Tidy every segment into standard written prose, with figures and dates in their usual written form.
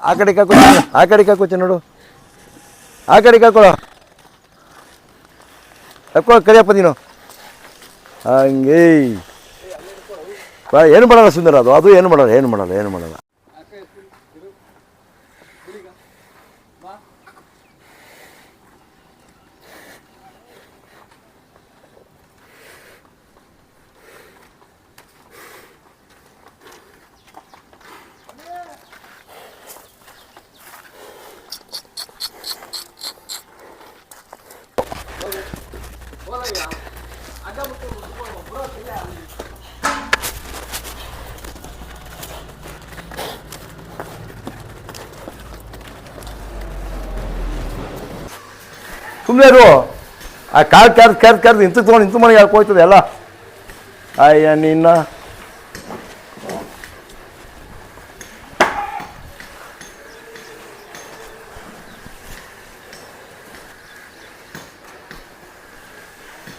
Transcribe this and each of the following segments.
ಆ ಕಡೆ ಕಾಕೋಚ ನೋಡು, ಆ ಕಡೆ ಕಾಕೊಳ್ಳೋ, ಹಾಕೋ ಕರಿಯಪ್ಪ ನೀನು ಹಂಗೆ. ಏನು ಮಾಡಲ್ಲ ಸುಂದರ, ಅದು ಏನು ಮಾಡಲ್ಲ. ಸುಮ್ಮನೆ ಇರು. ಆ ಕಾರ್ ಕರ್ದು ಇಂತ ತೊಗೊಂಡು ಇಂತ ಮನೆಗೆ ಹಾಕೋಯ್ತದೆ ಎಲ್ಲ. ಅಯ್ಯ ನಿನ್ನ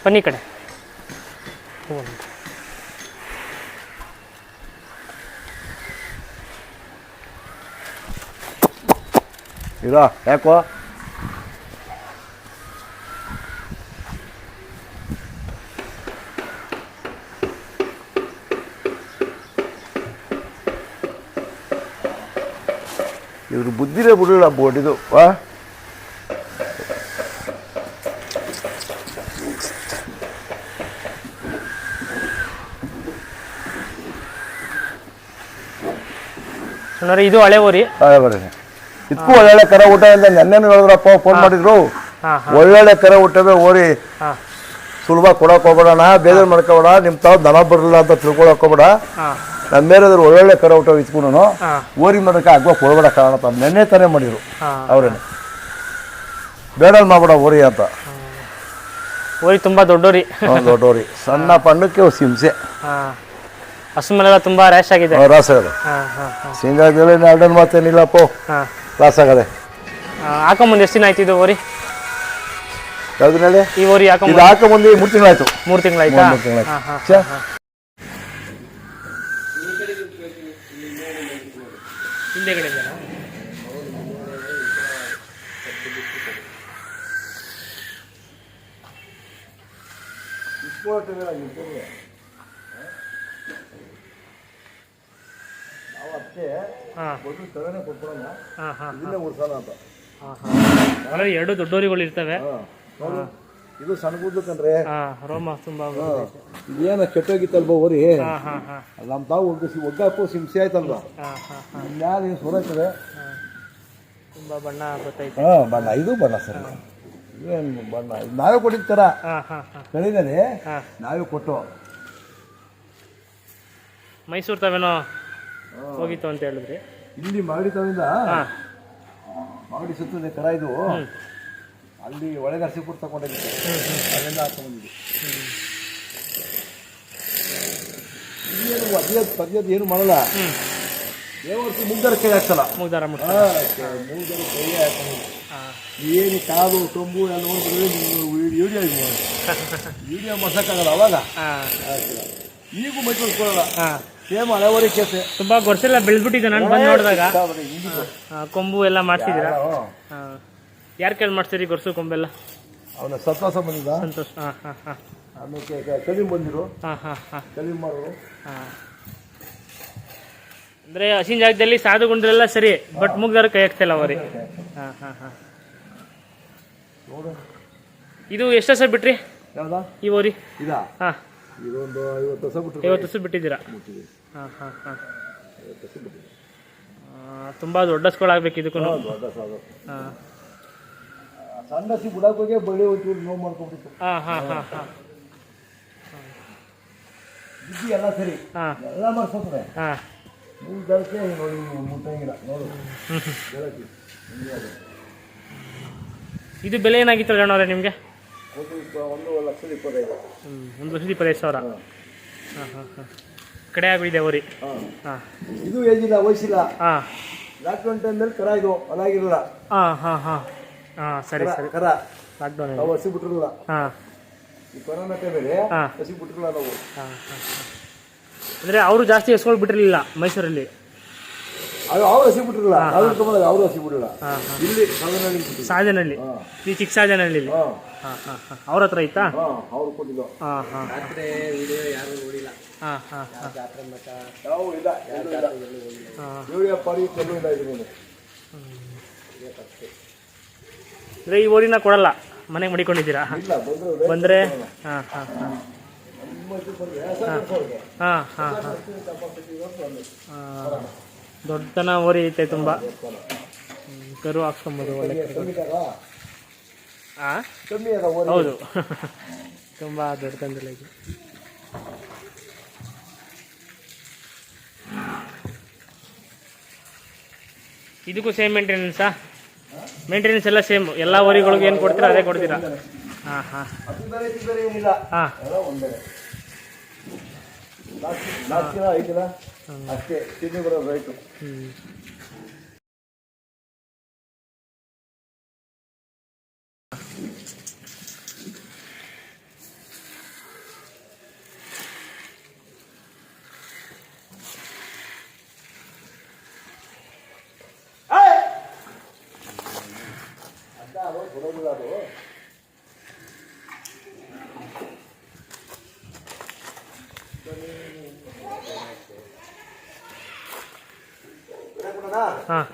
ಬನ್ನಿ ಕಡೆ ಇರೋ ಯಾಕೋ ಇದ್ರ ಬುದ್ಧಿರೇ ಬಿಡಲ್ಲ ಬೋಟಿದು. ಇದು ಹಳೆ ಊರಿ ಬರ್ರಿ. ಇದಕ್ಕೂ ಒಳ್ಳೊಳ್ಳೆ ಕರ ಊಟ ಅಂತ ನೆನ್ನೆನು ಹೇಳಿದ್ರಪ್ಪ, ಫೋನ್ ಮಾಡಿದ್ರು. ಒಳ್ಳೊಳ್ಳೆ ಕರ ಊಟವೇ ಓರಿ. ಸುಲಭ ಕೊಡಕ್ ಹೋಗ್ಬೇಡಣ, ಬೇಜಾರು ಮಾಡ್ಕೋಬೇಡ, ನಿಮ್ ತಾವ್ ದನ ಬರಲಿಲ್ಲ ಅಂತ ತಿಳ್ಕೊಳಕ್ ಹೋಗ್ಬೇಡ. ನಮ್ಮ ಮೇಲಾದ್ರು ಒಳ್ಳೊಳ್ಳೆ ಕರ ಊಟ ಇಸ್ಕೊಂಡು ಓರಿ ಮಾಡೋಕೆ ಆಗುವ ಕೊಡ್ಬೇಡ ಕಾರಣ ನೆನ್ನೆ ತಾನೇ ಮಾಡಿದ್ರು ಅವ್ರೇನೆ. ಬೇಡ ಮಾಡ್ಬೇಡ ಓರಿ ಅಂತ. ಓರಿ ತುಂಬಾ ದೊಡ್ಡೋರಿ ಸಣ್ಣ ಪಣ್ಣಕ್ಕೆ ಹಿಂಸೆ. ಹಸು ಮೇಲೆಲ್ಲ ತುಂಬಾ ರ್ಯಾಶ್ ಆಗಿದೆ. ರಾಸ ಆಗದೆ ಶೇಂಗಾದಲ್ಲಿ ಅಡ್ಡನ್ ಮಾತೇನಿಲ್ಲಪ್ಪ, ರಾಸ ಆಗದೆ. ಹಾಕೊಂಬಂದು ಎಷ್ಟು ದಿನ ಆಯ್ತು ಇದು ಓರಿ? ಯಾವ್ದು ಹೇಳಿ? ಈ ಓರಿ ಹಾಕೊಂಬಂದು 3 ತಿಂಗಳಾಯ್ತು. 3 ತಿಂಗಳಾಯ್ತಾ? ಹಿಂದೆಗಡೆ ಎರಡು ದೊಡ್ಡೋರಿಗಳು ಇರ್ತವೆ. ಇದು ಸಣ್ಣ ಕೂದಲು ಕಂಡ್ರೆ ರೋಮ ತುಂಬಾ ಇದೇನ ಕೆಟ್ಟೋಗಿತ್ತಲ್ವ ಓರಿ, ನಮ್ಮ ತಾವು ಒಗ್ಗಾಕು ಹಿಂಸೆ ಆಯ್ತಲ್ವ, ಇನ್ಯಾರು ಸೋರಾಯ್ತದೆ. ತುಂಬಾ ಬಣ್ಣ ಗೊತ್ತಾಯ್ತು. ಬಣ್ಣ ಇದು ಬಣ್ಣ ಸರಿ. ಏನು ಬಣ್ಣ ನಾವೇ ಕೊಟ್ಟಿರ್ತಾರ ಕಳಿನಲ್ಲಿ, ನಾವೇ ಕೊಟ್ಟು. ಮೈಸೂರು ತಾವೇನೋ ಹೋಗಿತ್ತು ಅಂತ ಹೇಳಿದ್ರಿ. ಇಲ್ಲಿ ಮಾಗಡಿ ತಾವಿಂದ ಮಾಗಡಿ ಸುತ್ತದೆ ಕರ ಇದು. ಅಲ್ಲಿ ಒಳಗರ್ಸಿಪುರ ತಗೊಂಡಿದ್ದೆ, ಅಲ್ಲಿಂದ ಹಾಕೊಂಡ್ಬಂದಿದ್ದೆ. ಇಲ್ಲೇನು ಪದ್ಯದ ಏನು ಮಾಡಲ್ಲ, ದೇವರ್ಸಿ ಮುಗ್ದಾರ ಕೈ ಹಾಕ್ಸಲ್ಲ. ಮುಗ್ದಾರ ಕೈ ಹಾಕೊಂಡು ಏನು ಕಾಲು ತೊಂಬು ಎಲ್ಲ ನೋಡಿದ್ರೆ ವಿಡಿಯೋ ಮಾಡ್ಸಕ್ಕಾಗಲ್ಲ. ಅವಾಗ ಈಗೂ ಮೈಸೂರು ಕೊಡಲ್ಲ, ಸೇಮ್ ಹಳೆವರಿ ಕೇಸೆ. ತುಂಬಾ ಗೊರ್ಸೆಲ್ಲ ಬೆಳೆದ್ಬಿಟ್ಟಿದೆ. ನಾನು ಬಂದು ನೋಡಿದಾಗ ಕೊಂಬು ಎಲ್ಲ ಮಾಡ್ತಿದ್ದೀರಾ? ಯಾರು ಕೇಳಿ ಮಾಡ್ತೀರಿ ಗೊರ್ಸು ಕೊಂಬೆಲ್ಲ? ಅವನ ಸತ್ವಾಸ ಬಂದಿದ್ದ, ಸಂತೋಷ್. ಆಮೇಲೆ ಕಲಿಮ್ ಬಂದಿರು, ಕಲಿಮ್ ಮಾಡೋರು. ಅಂದ್ರೆ ಹಸಿನ ಜಾಗದಲ್ಲಿ ಸಾಧುಗೊಂಡ್ರೆಲ್ಲ ಸರಿ, ಬಟ್ ಮುಗ್ದಾರ ಕೈ ಹಾಕ್ತಿಲ್ಲ ಅವರಿ. ಇದು ಎಷ್ಟು ವರ್ಷ ಬಿಟ್ರಿ ಈ ಓರಿ? ಇದೊಂದು 50 ವರ್ಷ ಬಿಟ್ಟಿದ್ದೀರಾ? ತುಂಬಾ ದೊಡ್ಡ ಸ್ಕೊಳಾಗ್ಬೇಕು ಇದಕ್ಕೂ. ಸಣ್ಣ ಸಿ ಬುಡಾಕೋಗೆ ಬಳ್ಳಿ ಒಂಚೂರು ನೋವು ಮಾಡ್ಕೊಂಡ್ಬಿಟ್ಟು. ಬುದ್ಧಿ ಎಲ್ಲ ಸರಿ, ಎಲ್ಲ ಮಾಡ್ಸೋತಾರೆ. ಮೂರು ದಳಕ್ಕೆ ನೋಡಿ ಮುಟ್ಟಂಗಿಲ್ಲ ನೋಡು. ಇದು ಬೆಲೆ ಏನಾಗಿತ್ತು ಅಣ್ಣವ್ರೆ ನಿಮಗೆ? 1,25,000. 1,25,000. ಕಡೆ ಆಗ್ಬಿಟ್ಟಿದೆ ಓರಿ. ಇದು ಏಜಿಲ್ಲ, ವಯಸ್ಸಿಲ್ಲ. ಲಾಕ್ಡೌನ್ ಟೈಮ್ನಲ್ಲಿ ಕರ ಇದು ಅಲಾಗಿರಲ್ಲ. ಸರಿ ಸರಿ. ಕರ ಲಾಕ್ಡೌನ್ ನಾವು ಹಸಿ ಬಿಟ್ಟಿರಲ್ಲ. ಈ ಕೊರೋನಾ ಟೈಮಲ್ಲಿ ಹಸಿ ಬಿಟ್ಟಿರಲ್ಲ ನಾವು. ಅಂದರೆ ಅವರು ಜಾಸ್ತಿ ಎಸ್ಕೊಂಡು ಬಿಟ್ಟಿರಲಿಲ್ಲ ಮೈಸೂರಲ್ಲಿ. ಅದು ಅವ್ರು ಹಸಿ ಬಿಟ್ಟಿರಲ್ಲ ಅವ್ರ ಕಮ್ಮದಾಗ ಅವರು ಹಸಿ ಬಿಟ್ಟಿಲ್ಲ ಹಾಂ ಹಾಂ ಇಲ್ಲಿ ಸಾಧನಹಳ್ಳಿ ಬಿಟ್ಟಿದ್ದು. ಸಾಜನಹಳ್ಳಿ ಈ ಚಿಕ್ಕ ಸಾಜನಹಳ್ಳಿ ಹಾಂ ಹಾಂ ಹಾಂ ಹಾಂ ಅವ್ರ ಹತ್ರ ಐತಾ ಹಾಂ ಅವ್ರು ಕೊಟ್ಟಿದ್ದು ಹಾಂ ಹಾಂ ರಾತ್ರಿ ವಿಡಿಯೋ ಯಾರು ನೋಡಿಲ್ಲ. ಹಾಂ ಹಾಂ ಹಾಂ ಜಾತ್ರೆ ಮಠ ಯಾವ ಇಲ್ಲ ಎಲ್ಲೂ ಇಲ್ಲ ಹಾಂ ದೇವರಿಯ ಪಾಡಿ ಎಲ್ಲೂ ಇಲ್ಲ ಇದೀನಿ ಅಂದರೆ ಈ ಓರಿನ ಕೊಡಲ್ಲ ಮನೆಗೆ ಮಡಿಕೊಂಡಿದ್ದೀರಾ ಇಲ್ಲ ಬಂದ್ರು ಬಂದರೆ ಹಾಂ ಹಾಂ ಹಾಂ ಹಾಂ ಹಾಂ ಹಾಂ ದೊಡ್ಡತನ ಓರಿ ಐತೆ ತುಂಬ ಕರು ಹಾಕ್ಸ್ಕೊಬೋದು ಒಳ್ಳೆ ಕರು. ಹಾಂ ಕಮ್ಮಿ ಅದ ಓರಿ. ಹೌದು ತುಂಬ ದೊಡ್ಡತನದಲ್ಲಿ ಇದೆ. ಇದಕ್ಕೂ ಸೇಮ್ ಮೇಂಟೆನೆನ್ಸಾ? ಮೇಂಟೆನೆನ್ಸ್ ಎಲ್ಲ ಸೇಮ್ ಎಲ್ಲ ಊರಿಗಳಿಗೆ ಏನು ಕೊಡ್ತೀರಾ ಅದೇ ಕೊಡ್ತೀರಾ? ಹಾಂ ಹಾಂ ಅದು ಬೇರೆ ಇದು ಬೇರೆ ಏನಿಲ್ಲ ಹಾಂ ಎಲ್ಲ ಒಂದೇ 4 ಕಿಲೋ 5 ಕಿಲೋ ಅಷ್ಟೇ ತಿಂಡಿ ಬರೋ ರೈಟು. ಹ್ಞೂ ಅದು ಬರೋದಿಲ್ಲ ಅದು ಹಾಂ